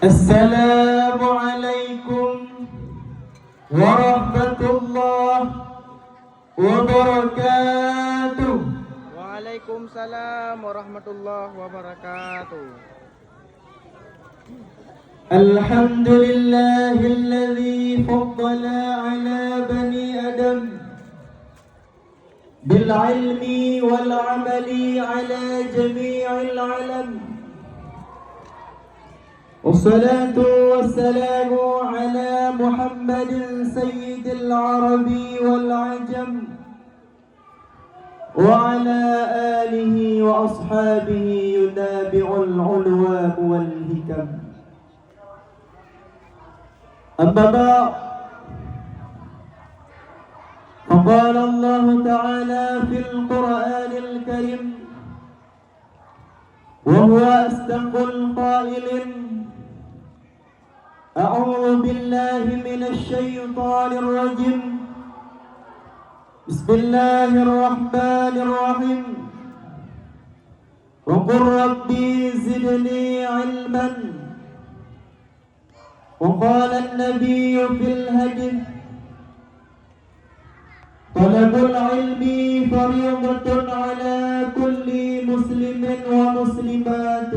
Assalamualaikum warahmatullahi wabarakatuh. Waalaikumsalam warahmatullahi wabarakatuh. Alhamdulillahilladzi faddala ala bani Adam bil ilmi wal amali ala jami'il alam. Wassalatu wassalamu ala Muhammadin sayyidil arabi wal ajam wa ala alihi wa ashabihi yunabi'ul ulwam wal hikam. Amma ba'd, faqala Allah ta'ala fil Qur'anil Karim wa huwa asdaqul qailin. أعوذ بالله من الشيطان الرجيم. بسم الله الرحمن الرحيم. وقل ربي زدني علما. وقال النبي في الحديث طلب العلم فريضة على كل مسلم ومسلمات.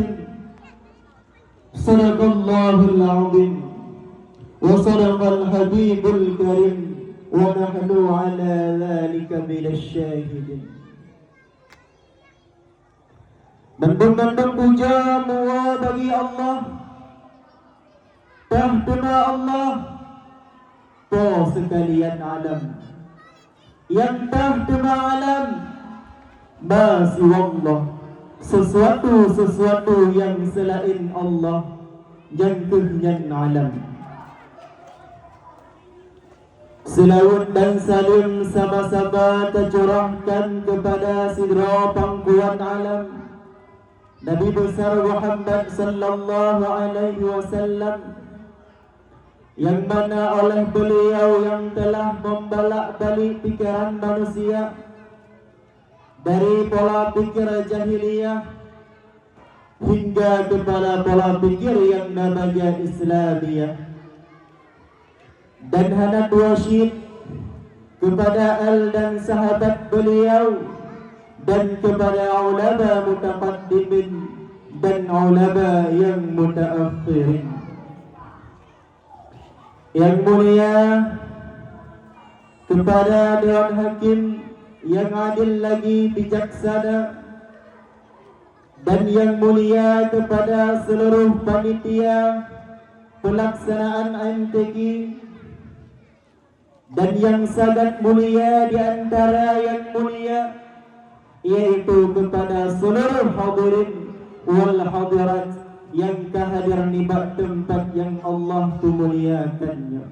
صدق الله العظيم وصدق الحبيب الكريم ونحن على ذلك من الشاهدين. Mendung-mendung puja semua bagi Allah, tahtuna Allah, po sekalian alam. Yang tahtuna alam, masih Allah. Sesuatu yang selain Allah, yang kehendak alam. Selawat dan salim sama-sama tercurahkan kepada sidra pangkuan alam Nabi besar Muhammad sallallahu alaihi wasallam, yang mana oleh beliau yang telah membalak-balik pikiran manusia dari pola pikir jahiliyah hingga kepada pola pikir yang namanya Islamiyah. Dan hanat wasyid kepada al dan sahabat beliau dan kepada ulama mutaqaddimin dan ulama yang mutaakhirin. Yang mulia kepada Dewan Hakim yang adil lagi bijaksana, dan yang mulia kepada seluruh panitia pelaksanaan MTQ, dan yang sangat mulia di antara yang mulia yaitu kepada seluruh hadirin wal hadirat yang kehadir di tempat yang Allah muliakannya.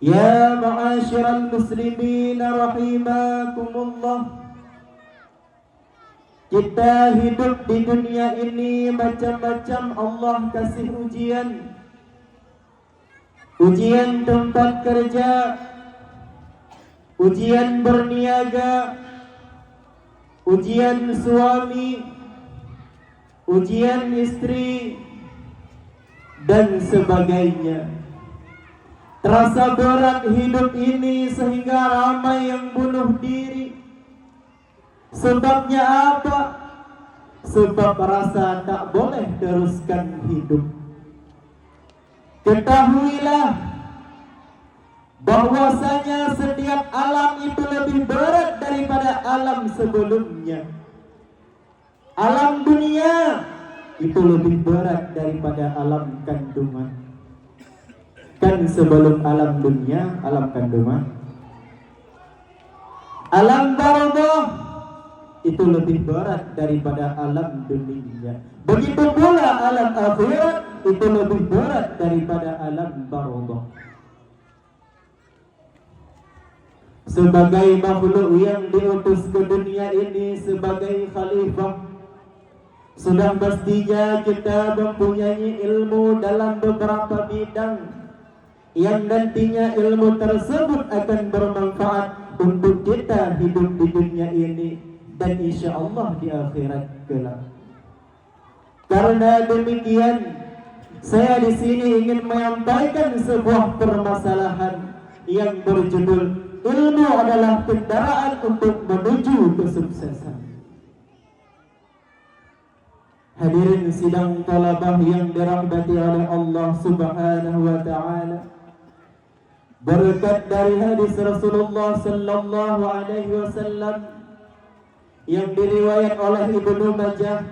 Ya ma'asyiral muslimin rahimakumullah, kita hidup di dunia ini macam-macam Allah kasih ujian. Ujian tempat kerja, ujian berniaga, ujian suami, ujian istri, dan sebagainya. Terasa berat hidup ini sehingga ramai yang bunuh diri. Sebabnya apa? Sebab merasa tak boleh teruskan hidup. Ketahuilah bahwasanya setiap alam itu lebih berat daripada alam sebelumnya. Alam dunia itu lebih berat daripada alam kandungan. Kan sebelum alam dunia, alam kandungan, alam barzakh itu lebih berat daripada alam dunia. Begitu pula alam akhirat itu lebih berat daripada alam barzakh. Sebagai makhluk yang diutus ke dunia ini sebagai khalifah, sudah pastinya kita mempunyai ilmu dalam beberapa bidang yang nantinya ilmu tersebut akan bermanfaat untuk kita hidup di dunia ini dan insya Allah di akhirat kelak. Karena demikian, saya di sini ingin menyampaikan sebuah permasalahan yang berjudul ilmu adalah kendaraan untuk menuju kesuksesan. Hadirin sidang talabah yang dirahmati oleh Allah Subhanahu wa taala. Berkat dari hadis Rasulullah sallallahu alaihi wasallam yang diriwayat oleh Ibnu Majah,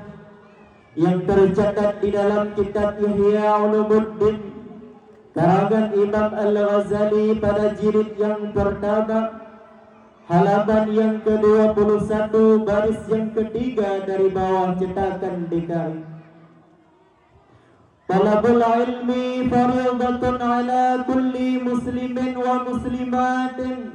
yang tercatat di dalam kitab Ihya Ulumuddin karangan Imam Al-Ghazali pada jilid yang pertama, halaman yang ke-21, baris yang ketiga dari bawah cetakan DKI. Talabul ilmi fardhatun ala kulli muslimin wa muslimatin.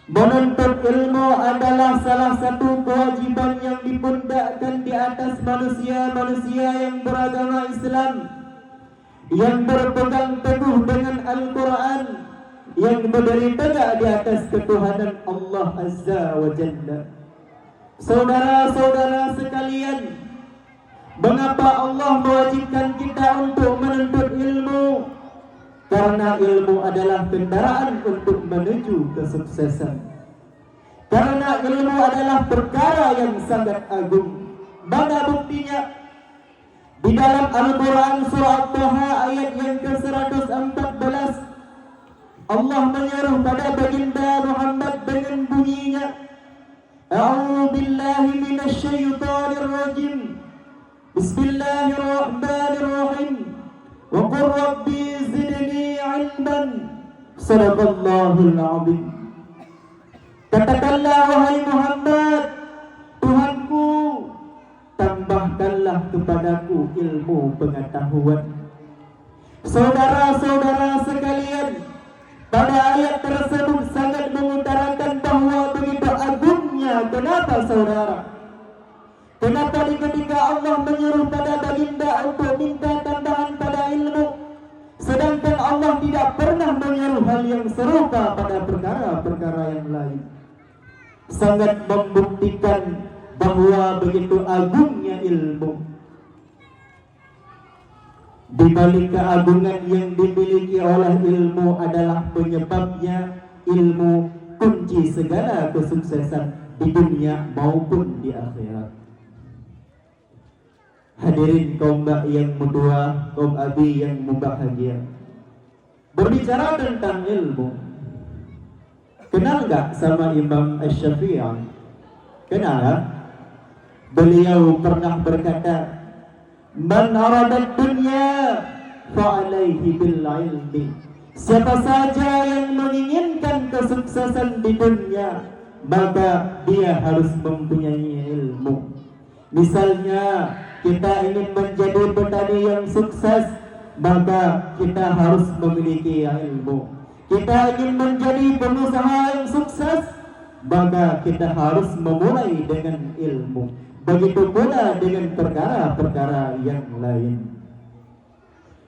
Menuntut ilmu adalah salah satu kewajiban yang dipundakkan di atas manusia-manusia yang beragama Islam, yang berpegang teguh dengan Al-Quran, yang berdiri tegak di atas ketuhanan Allah Azza wa Jalla. Saudara-saudara sekalian, mengapa Allah mewajibkan kita untuk menuntut ilmu? Karena ilmu adalah kendaraan untuk menuju kesuksesan. Karena ilmu adalah perkara yang sangat agung. Mana buktinya? Di dalam Al-Quran surah Taha ayat yang ke-114, Allah menyuruh pada baginda Muhammad dengan bunyinya, A'udzu billahi minasyaitonir rajim. Bismillahirrahmanirrahim. Wa qur rabbi zidni 'ilman. Shadaqallahul 'azim. Katakanlah wahai Muhammad, Tuhanku, tambahkanlah kepadaku ilmu pengetahuan. Saudara-saudara sekalian, pada ayat tersebut sangat mengutarakan bahwa begitu agungnya. Kenapa saudara? Kenapa ketika Allah menyuruh pada baginda untuk minta tambahan pada ilmu, sedangkan Allah tidak pernah menyuruh hal yang serupa pada perkara-perkara yang lain? Sangat membuktikan bahwa begitu agungnya ilmu. Di balik keagungan yang dimiliki oleh ilmu adalah penyebabnya ilmu kunci segala kesuksesan di dunia maupun di akhirat. Hadirin kaum bak yang mudua, kaum abi yang mubahagia. Berbicara tentang ilmu, kenal gak sama Imam Asy-Syafi'i? Kenal gak? Beliau pernah berkata, Man aradad dunya fa'alaihi bil ilmi. Siapa saja yang menginginkan kesuksesan di dunia, maka dia harus mempunyai ilmu. Misalnya kita ingin menjadi petani yang sukses, maka kita harus memiliki ilmu. Kita ingin menjadi pengusaha yang sukses, maka kita harus memulai dengan ilmu. Begitu pula dengan perkara-perkara yang lain.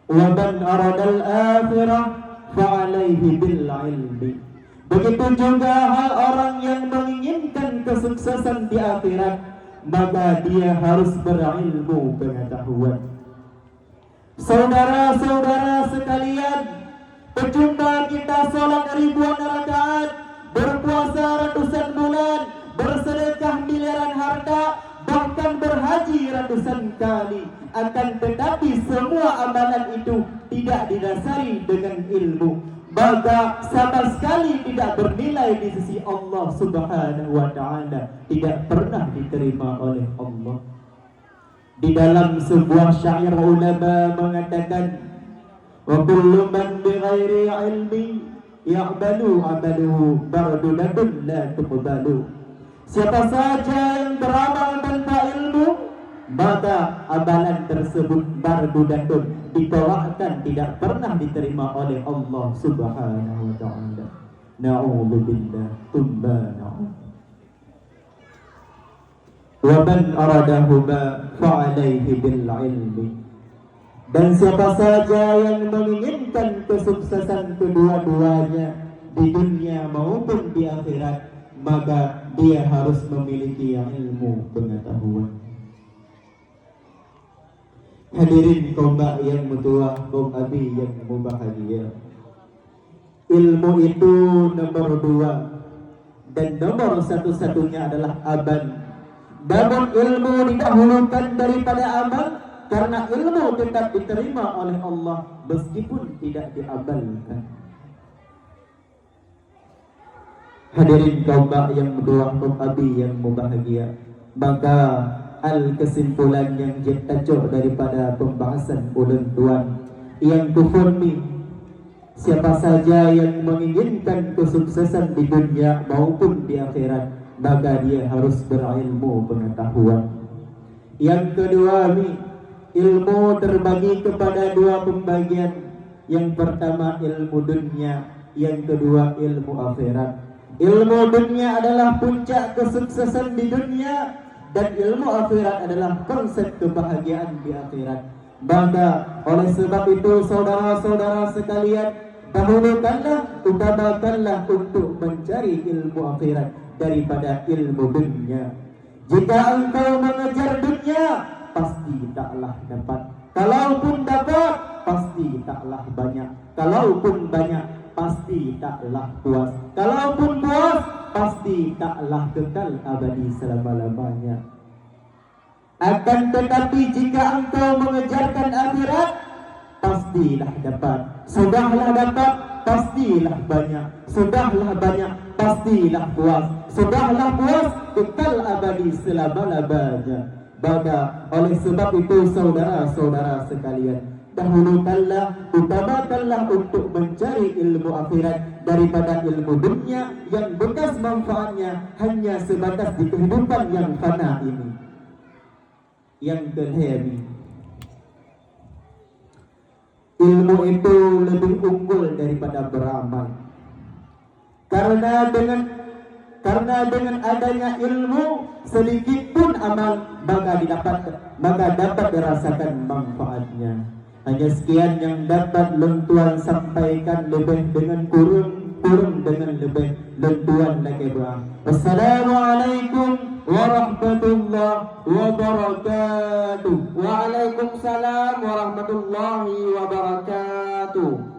Wa man aradal akhirah fa'alaihi bil ilmi. Begitu juga hal orang yang menginginkan kesuksesan di akhirat, maka dia harus berilmu pengetahuan. Saudara-saudara sekalian, percuma kita sholat ribuan rakaat, berpuasa ratusan bulan, bersedekah miliaran harta, bahkan berhaji ratusan kali, akan tetapi semua amalan itu tidak didasari dengan ilmu, maka sama sekali tidak bernilai di sisi Allah Subhanahu wa taala, tidak pernah diterima oleh Allah. Di dalam sebuah syair ulama mengatakan, wa kullu man bighairi ilmi ya'malu 'amaluhu bardulatun la tuqbalu. Siapa saja yang beramal tanpa ilmu, maka amalan tersebut bardudatun, ditolakkan, tidak pernah diterima oleh Allah Subhanahu wa taala. Na'udzubillah, tumba na'udzu. Wa man aradahuma fa'alaihi bil ilmi. Dan siapa saja yang menginginkan kesuksesan kedua-duanya di dunia maupun di akhirat, maka dia harus memiliki ilmu pengetahuan. Hadirin kaum bak yang mutua, kaum abi yang berbahagia. Ilmu itu nomor 2 dan nomor satu-satunya adalah amal. Namun ilmu didahulukan daripada amal karena ilmu tetap diterima oleh Allah meskipun tidak diamalkan. Hadirin kaum bak yang mutua, kaum abi yang berbahagia. Maka kesimpulan yang tajuk daripada pembahasan ulun tuan yang kufurni, siapa saja yang menginginkan kesuksesan di dunia maupun di akhirat, maka dia harus berilmu pengetahuan. Yang kedua ni, ilmu terbagi kepada 2 pembagian. Yang pertama ilmu dunia, yang kedua ilmu akhirat. Ilmu dunia adalah puncak kesuksesan di dunia, dan ilmu akhirat adalah konsep kebahagiaan di akhirat. Maka oleh sebab itu saudara-saudara sekalian, dahulukanlah, utamakanlah untuk mencari ilmu akhirat daripada ilmu dunia. Jika engkau mengejar dunia, pasti taklah dapat. Kalaupun dapat, pasti taklah banyak. Kalaupun banyak, pasti taklah puas. Kalaupun puas, pasti taklah kekal abadi selama-lamanya. Akan tetapi jika engkau mengejarkan akhirat, pastilah dapat. Sudahlah dapat, pastilah banyak. Sudahlah banyak, pastilah puas. Sudahlah puas, kekal abadi selama-lamanya. Maka oleh sebab itu saudara-saudara sekalian, dahulukanlah, utamakanlah untuk mencari ilmu akhirat daripada ilmu dunia yang bekas manfaatnya hanya sebatas di kehidupan yang fana ini. Yang kedua, ilmu itu lebih unggul daripada beramal. Karena dengan adanya ilmu, sedikit pun amal maka dapat dirasakan manfaatnya. Hanya sekian yang dapat lentuan sampaikan, lebih dengan kurang dengan lebih lentuan lagi bang. Assalamualaikum warahmatullahi wabarakatuh. Waalaikumsalam warahmatullahi wabarakatuh.